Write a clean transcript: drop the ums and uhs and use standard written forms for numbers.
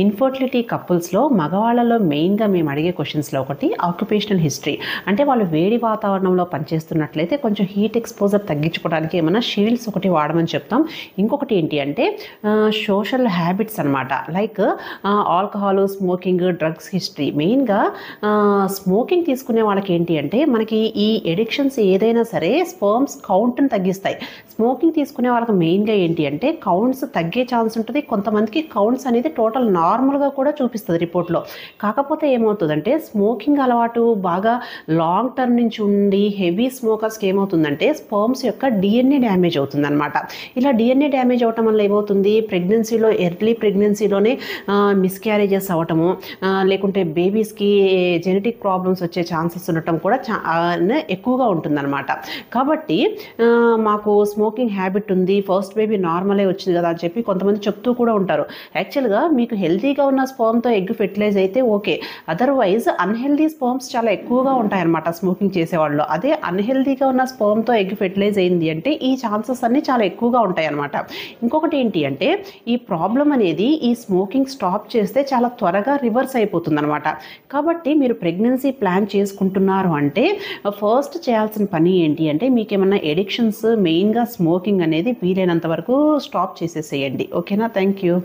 Infertility కపుల్స్లో మగవాళ్ళలో మెయిన్గా మేము అడిగే క్వశ్చన్స్లో ఒకటి ఆక్యుపేషనల్ హిస్టరీ. అంటే వాళ్ళు వేడి వాతావరణంలో పనిచేస్తున్నట్లయితే కొంచెం హీట్ ఎక్స్పోజర్ తగ్గించుకోవడానికి ఏమైనా షీల్డ్స్ ఒకటి వాడమని చెప్తాం. ఇంకొకటి ఏంటి అంటే సోషల్ హ్యాబిట్స్ అనమాట. Like alcohol, smoking, drugs history. మెయిన్గా స్మోకింగ్ తీసుకునే వాళ్ళకి ఏంటి అంటే మనకి ఈ ఎడిక్షన్స్ ఏదైనా సరే స్పర్మ్స్ కౌంట్ని తగ్గిస్తాయి. స్మోకింగ్ తీసుకునే వాళ్ళకి మెయిన్గా ఏంటి అంటే కౌంట్స్ తగ్గే ఛాన్స్ ఉంటుంది. కొంతమందికి కౌంట్స్ అనేది టోటల్ నార్మల్గా కూడా చూపిస్తుంది రిపోర్ట్లో. కాకపోతే ఏమవుతుందంటే స్మోకింగ్ అలవాటు బాగా లాంగ్ టర్మ్ నుంచి ఉండి హెవీ స్మోకర్స్కి ఏమవుతుందంటే స్పర్మ్స్ యొక్క డిఎన్ఏ డ్యామేజ్ అవుతుందన్నమాట. ఇలా డిఎన్ఏ డ్యామేజ్ అవటం వల్ల ఏమవుతుంది, ప్రెగ్నెన్సీలో ఎర్లీ ప్రెగ్నెన్సీలోనే మిస్క్యారేజెస్ అవ్వటము, లేకుంటే బేబీస్కి జెనెటిక్ ప్రాబ్లమ్స్ వచ్చే ఛాన్సెస్ ఉండటం కూడా ఎక్కువగా ఉంటుందన్నమాట. కాబట్టి మాకు స్మోకింగ్ హ్యాబిట్ ఉంది, ఫస్ట్ బేబీ నార్మలే వచ్చింది కదా అని చెప్పి కొంతమంది చెప్తూ కూడా ఉంటారు. యాక్చువల్గా మీకు హెల్తీగా ఉన్న స్పర్మ్తో ఎగ్ ఫెర్టిలైజ్ అయితే ఓకే, అదర్వైజ్ అన్హెల్దీ స్పర్మ్స్ చాలా ఎక్కువగా ఉంటాయన్నమాట స్మోకింగ్ చేసేవాళ్ళు. అదే అన్హెల్దీగా ఉన్న స్పర్మ్తో ఎగ్ ఫెర్టిలైజ్ అయింది అంటే ఈ ఛాన్సెస్ అన్నీ చాలా ఎక్కువగా ఉంటాయన్నమాట. ఇంకొకటి ఏంటి అంటే ఈ ప్రాబ్లం అనేది ఈ స్మోకింగ్ స్టాప్ చేస్తే చాలా త్వరగా రివర్స్ అయిపోతుందన్నమాట. కాబట్టి మీరు ప్రెగ్నెన్సీ ప్లాన్ చేసుకుంటున్నారు అంటే ఫస్ట్ చేయాల్సిన పని ఏంటి అంటే మీకు ఏమన్నా ఎడిక్షన్స్, మెయిన్గా స్మోకింగ్ అనేది వీలైనంత వరకు స్టాప్ చేసేసేయండి. ఓకేనా? Thank you.